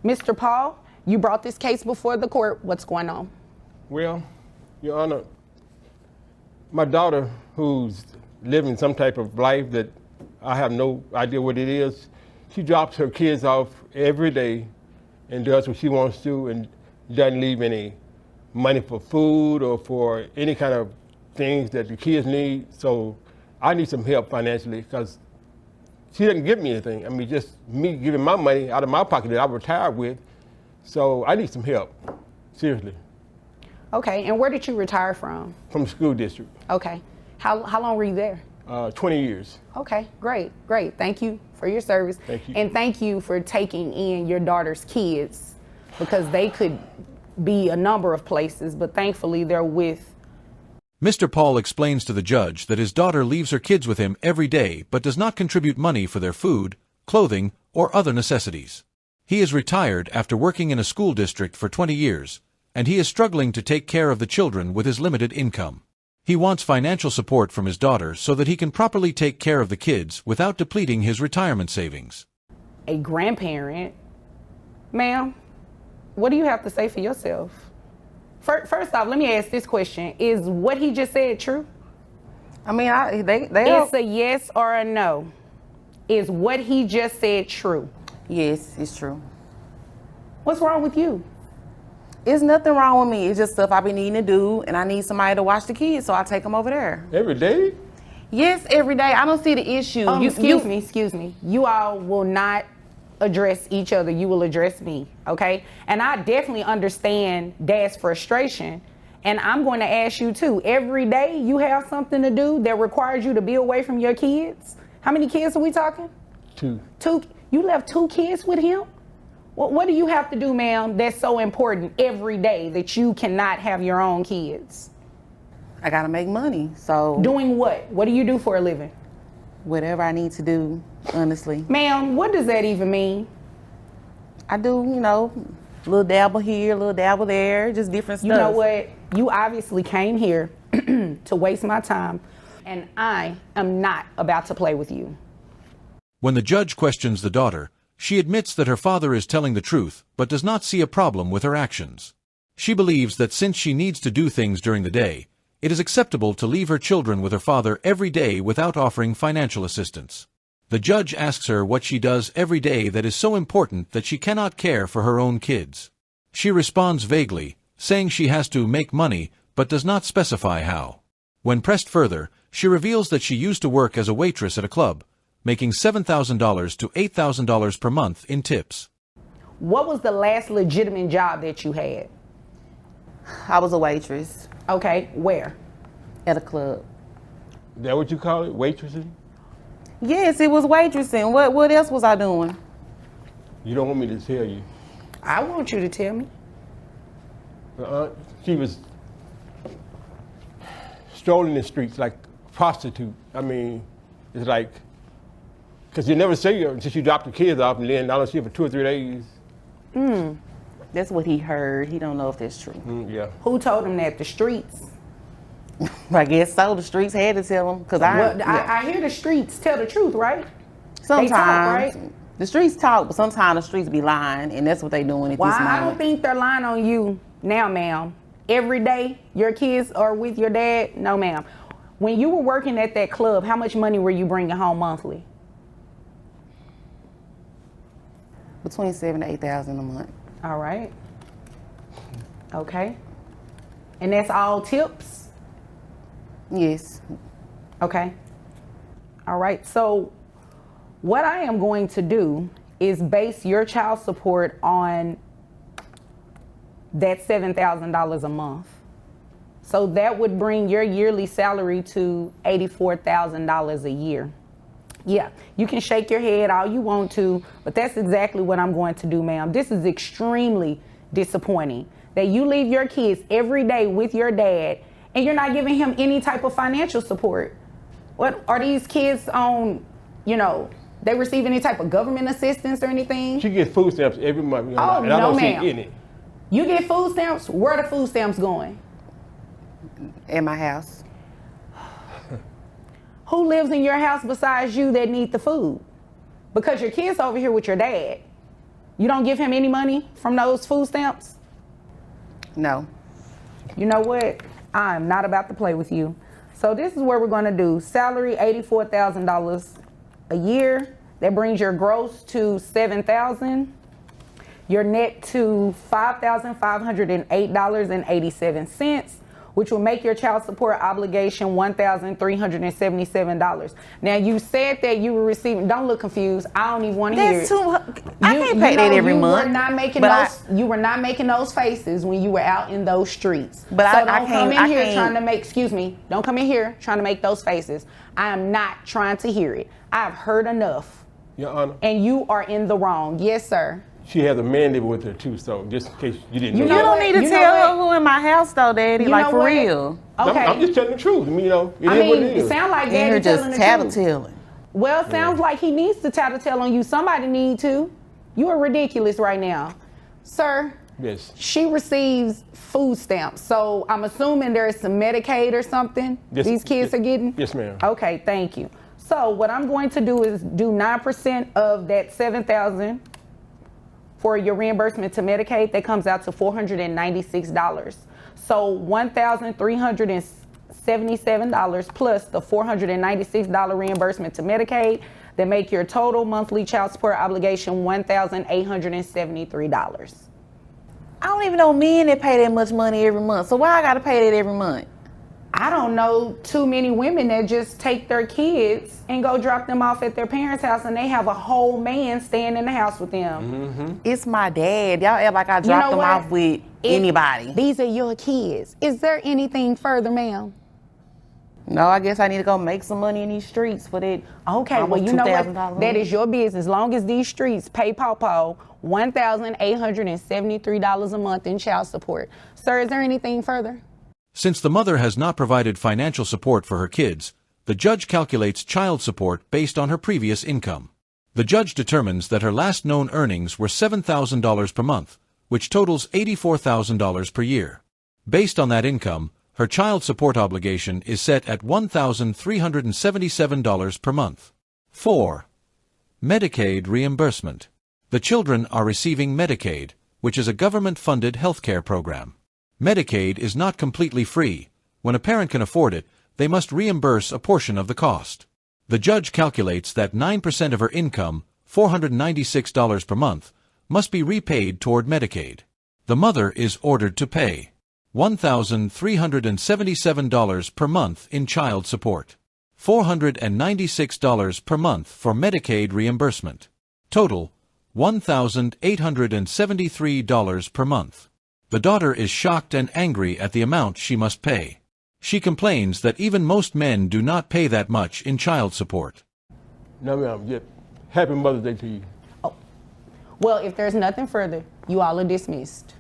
Mr. Paul, you brought this case before the court. What's going on? Well, Your Honor, my daughter, who's living some type of life that I have no idea what it is, she drops her kids off every day and does what she wants to and doesn't leave any money for food or for any kind of things that the kids need. So I need some help financially because she doesn't give me anything. I mean, just me giving my money out of my pocket that I retired with. So I need some help, seriously. Okay, and where did you retire from? From the school district. Okay, how long were you there? 20 years. Okay, great. Thank you for your service. Thank you. And thank you for taking in your daughter's kids because they could be a number of places, but thankfully they're with. Mr. Paul explains to the judge that his daughter leaves her kids with him every day but does not contribute money for their food, clothing, or other necessities. He is retired after working in a school district for 20 years, and he is struggling to take care of the children with his limited income. He wants financial support from his daughter so that he can properly take care of the kids without depleting his retirement savings. A grandparent, ma'am, what do you have to say for yourself? First off, let me ask this question. Is what he just said true? I mean, they It's a yes or a no. Is what he just said true? Yes, it's true. What's wrong with you? There's nothing wrong with me. It's just stuff I be needing to do, and I need somebody to watch the kids, so I take them over there. Every day? Yes, every day. I don't see the issue. Excuse me. You all will not address each other. You will address me, okay? And I definitely understand Dad's frustration, and I'm going to ask you too. Every day you have something to do that requires you to be away from your kids. How many kids are we talking? Two. You left 2 kids with him? What do you have to do, ma'am, that's so important every day that you cannot have your own kids? I gotta make money, so. Doing what? What do you do for a living? Whatever I need to do, honestly. Ma'am, what does that even mean? I do, little dabble here, little dabble there, just different stuff. You know what? You obviously came here to waste my time, and I am not about to play with you. When the judge questions the daughter, she admits that her father is telling the truth, but does not see a problem with her actions. She believes that since she needs to do things during the day, it is acceptable to leave her children with her father every day without offering financial assistance. The judge asks her what she does every day that is so important that she cannot care for her own kids. She responds vaguely, saying she has to make money, but does not specify how. When pressed further, she reveals that she used to work as a waitress at a club, making $7,000 to $8,000 per month in tips. What was the last legitimate job that you had? I was a waitress. Okay, where? At a club. Is that what you call it, waitressing? Yes, it was waitressing. What else was I doing? You don't want me to tell you. I want you to tell me. She was strolling the streets like a prostitute. I mean, it's like, because you never see her until she dropped the kids off, and then I don't see her for 2 or 3 days. That's what he heard. He don't know if that's true. Yeah. Who told him that? The streets? I guess so. The streets had to tell him. I hear the streets tell the truth, right? Sometimes. They talk, right? The streets talk, but sometimes the streets be lying, and that's what they doing at this moment. I don't think they're lying on you now, ma'am. Every day your kids are with your dad? No, ma'am. When you were working at that club, how much money were you bringing home monthly? Between $7,000 to $8,000 a month. All right. Okay. And that's all tips? Yes. Okay. All right. So what I am going to do is base your child support on that $7,000 a month. So that would bring your yearly salary to $84,000 a year. Yeah, you can shake your head all you want to, but that's exactly what I'm going to do, ma'am. This is extremely disappointing that you leave your kids every day with your dad and you're not giving him any type of financial support. What are these kids on, they receive any type of government assistance or anything? She gets food stamps every month, and I no, don't see ma'am. any. You get food stamps? Where are the food stamps going? At my house. Who lives in your house besides you that need the food? Because your kid's over here with your dad. You don't give him any money from those food stamps? No. You know what? I'm not about to play with you. So this is what we're gonna do. Salary, $84,000 a year. That brings your gross to $7,000. Your net to $5,508.87, which will make your child support obligation $1,377. Now you said that you were receiving. Don't look confused. I don't even want to hear it. That's too. I can't pay that every month. You were not making those faces when you were out in those streets. But so I don't come can't- in here can't- trying to make. Excuse me. Don't come in here trying to make those faces. I am not trying to hear it. I've heard enough. Your Honor, And you are in the wrong. Yes, sir. she has a man living with her too, so just in case you didn't You know. You know don't what? need to You know tell her what? who in my house though, Daddy. You Like know for what? real. Okay. I'm just telling the truth. I mean, you know, it I is what mean, it it is. sounds like And you're Daddy just telling the truth. tattling. Well, it sounds like he needs to tattletale on you. Somebody need to. You are ridiculous right now. Sir, Yes. she receives food stamps. So I'm assuming there's some Medicaid or something Yes, these kids are getting? Yes, ma'am. Okay, thank you. So what I'm going to do is do 9% of that $7,000 for your reimbursement to Medicaid. That comes out to $496. So $1,377 plus the $496 reimbursement to Medicaid, that make your total monthly child support obligation $1,873. I don't even know men that pay that much money every month. So why I gotta pay that every month? I don't know too many women that just take their kids and go drop them off at their parents' house and they have a whole man staying in the house with them. It's my dad. Y'all act like I dropped them what? off with anybody. These are your kids. Is there anything further, ma'am? No, I guess I need to go make some money in these streets for that. Okay, well, almost you know what? $2,000 That is your business. As long as these streets pay Pawpaw $1,873 a month in child support. Sir, is there anything further? Since the mother has not provided financial support for her kids, the judge calculates child support based on her previous income. The judge determines that her last known earnings were $7,000 per month, which totals $84,000 per year. Based on that income, her child support obligation is set at $1,377 per month. 4. Medicaid reimbursement. The children are receiving Medicaid, which is a government-funded health care program. Medicaid is not completely free. When a parent can afford it, they must reimburse a portion of the cost. The judge calculates that 9% of her income, $496 per month, must be repaid toward Medicaid. The mother is ordered to pay $1,377 per month in child support, $496 per month for Medicaid reimbursement. Total, $1,873 per month. The daughter is shocked and angry at the amount she must pay. She complains that even most men do not pay that much in child support. No, ma'am. Just happy Mother's Day to you. Well, if there's nothing further, you all are dismissed.